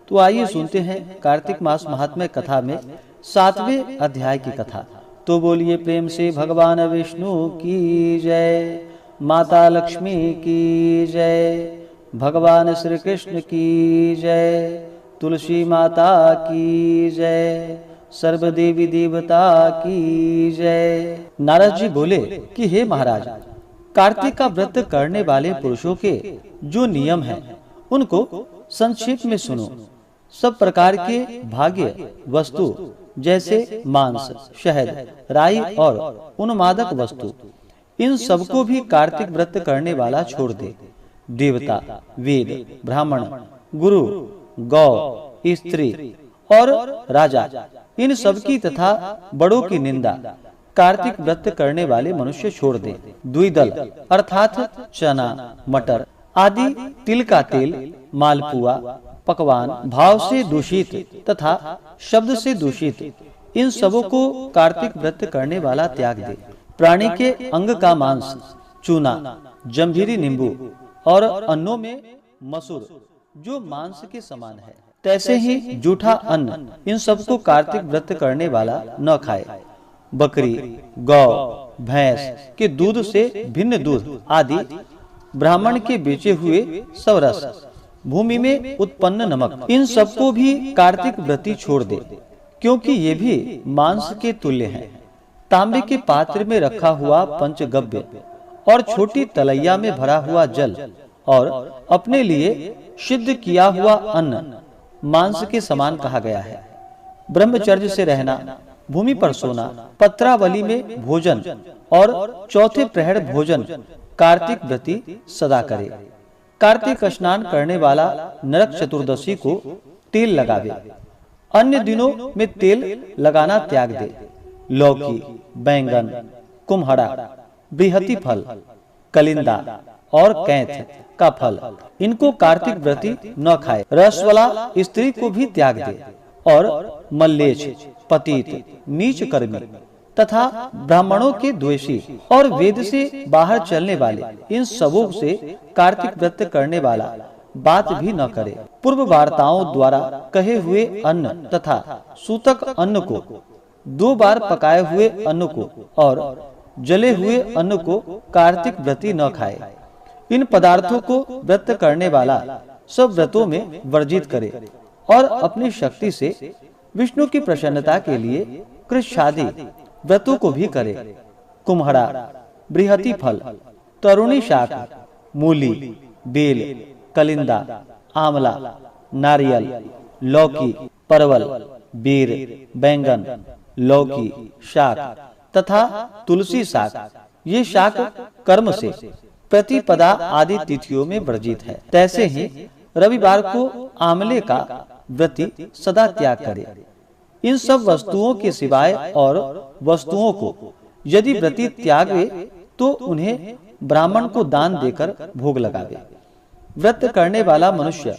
तो आइए सुनते हैं कार्तिक मास महात्म्य कथा में 7वें अध्याय की कथा। तो बोलिए प्रेम से भगवान विष्णु की जय, माता लक्ष्मी की जय, भगवान श्री कृष्ण की जय, तुलसी माता की जय, सर्व देवी देवता की जय। नारद जी बोले कि हे महाराज, कार्तिक का व्रत करने वाले पुरुषों के जो नियम हैं उनको संक्षेप में सुनो। सब प्रकार के भाग्य वस्तु जैसे मांस, शहद, राई और उन्मादक वस्तु, इन सबको भी कार्तिक व्रत करने वाला छोड़ दे। देवता, वेद, ब्राह्मण, गुरु, गौ, स्त्री और राजा, इन सबकी तथा बड़ों की निंदा कार्तिक व्रत करने वाले मनुष्य छोड़ दे। द्विदल अर्थात चना, मटर आदि, तिल का तेल, मालपुआ, पकवान भाव से दूषित तथा शब्द से दूषित, इन सबों को कार्तिक व्रत करने वाला त्याग दे। प्राणी के अंग का मांस, चूना, जम्भीरी नींबू और अन्नों में मसूर जो मांस के समान है, तैसे ही जूठा अन्न, इन सबको कार्तिक व्रत करने वाला न खाए। बकरी, गौ, भैंस के दूध से भिन्न दूध आदि, ब्राह्मण के बेचे हुए सब रस, भूमि में उत्पन्न नमक, इन सबको भी कार्तिक व्रती छोड़ दे, क्योंकि ये भी मांस के तुल्य हैं। तांबे के पात्र में रखा हुआ पंचगव्य और छोटी तलैया में भरा हुआ जल और अपने लिए सिद्ध किया हुआ अन्न मांस के समान कहा गया है। ब्रह्मचर्य से रहना, भूमि पर सोना, पत्रावली में भोजन और चौथे प्रहर भोजन कार्तिक व्रती सदा करे। कार्तिक स्नान करने वाला नरक चतुर्दशी को तेल लगावे। अन्य दिनों में तेल लगाना त्याग दे। लौकी, बैंगन, कुम्हड़ा, बृहति फल, कलिंदा और कैथ का फल, इनको कार्तिक व्रती न खाए। रस वाला स्त्री को भी त्याग दे और मल्लेच्छ, पतित, नीच कर्मी तथा ब्राह्मणों के द्वेषी और वेद से बाहर चलने वाले, इन सबों से कार्तिक व्रत करने वाला बात भी न करे। पूर्व वार्ताओं द्वारा कहे हुए अन्न तथा सूतक अन्न को, 2 बार पकाए हुए अन्न को और जले हुए अन्न को कार्तिक व्रती न खाए। इन पदार्थों को व्रत करने वाला सब व्रतों में वर्जित करे और अपनी शक्ति से विष्णु की प्रसन्नता के लिए कृच्छादि व्रतों को भी करे। कुम्हड़ा, बृहति फल, तरुणी शाक, मूली, बेल, कलिंदा, आंवला, नारियल, लौकी, परवल, बेर, बैंगन, लौकी शाक तथा तुलसी शाक, ये शाक कर्म से प्रतिपदा आदि तिथियों में वर्जित है। तैसे ही रविवार को आंवले का व्रती सदा त्याग करे। इन सब वस्तुओं के सिवाय और वस्तुओं को यदि व्रती त्यागे तो उन्हें ब्राह्मण को दान देकर भोग लगावे। व्रत करने वाला मनुष्य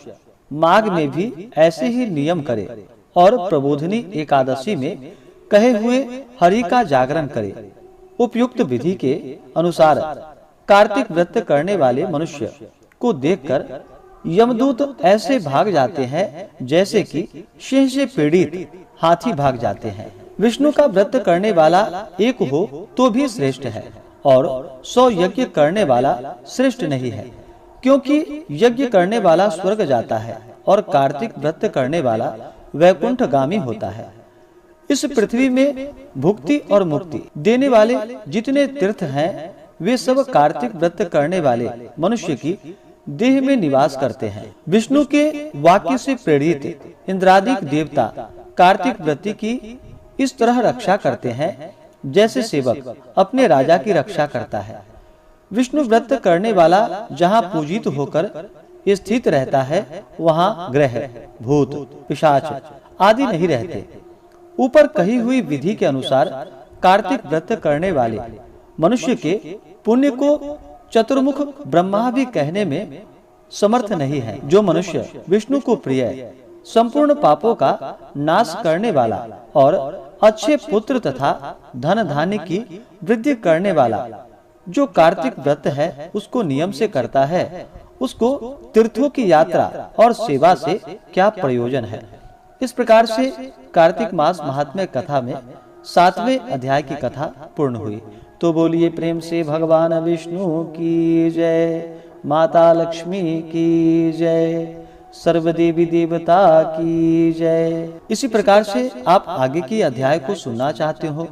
माघ में भी ऐसे ही नियम करे और प्रबोधनी एकादशी में कहे हुए हरि का जागरण करे। उपयुक्त विधि के अनुसार कार्तिक व्रत करने वाले मनुष्य को देखकर यमदूत ऐसे भाग जाते हैं जैसे कि सिंह से पीड़ित हाथी भाग जाते हैं। विष्णु का व्रत करने वाला एक हो तो भी श्रेष्ठ है और 100 यज्ञ करने वाला श्रेष्ठ नहीं है, क्योंकि यज्ञ करने वाला स्वर्ग जाता है और कार्तिक व्रत करने वाला वैकुंठगामी होता है। इस पृथ्वी में भुक्ति और मुक्ति देने वाले जितने तीर्थ हैं, वे सब कार्तिक व्रत करने वाले मनुष्य की देह में निवास करते हैं। विष्णु के वाक्य से प्रेरित इंद्रादिक देवता कार्तिक व्रती की इस तरह रक्षा करते हैं जैसे सेवक अपने राजा की रक्षा करता है। विष्णु व्रत करने वाला जहाँ पूजित होकर स्थित रहता है, वहाँ ग्रह, भूत, पिशाच आदि नहीं रहते। ऊपर कही हुई विधि के अनुसार कार्तिक व्रत करने वाले मनुष्य के पुण्य को चतुर्मुख ब्रह्मा भी कहने में समर्थ नहीं है। जो मनुष्य विष्णु को प्रिय, संपूर्ण पापों का नाश करने वाला और अच्छे पुत्र तथा धन धान्य की वृद्धि करने वाला, जो कार्तिक व्रत है उसको नियम से करता है उसको तीर्थों की यात्रा और सेवा से क्या प्रयोजन है। इस प्रकार से कार्तिक मास महात्म्य कथा में 7वें अध्याय की कथा पूर्ण हुई। तो बोलिए प्रेम से भगवान विष्णु की जय, माता लक्ष्मी की जय, सर्वदेवी देवता की जय। इसी प्रकार से आप आगे की अध्याय को सुनना चाहते हो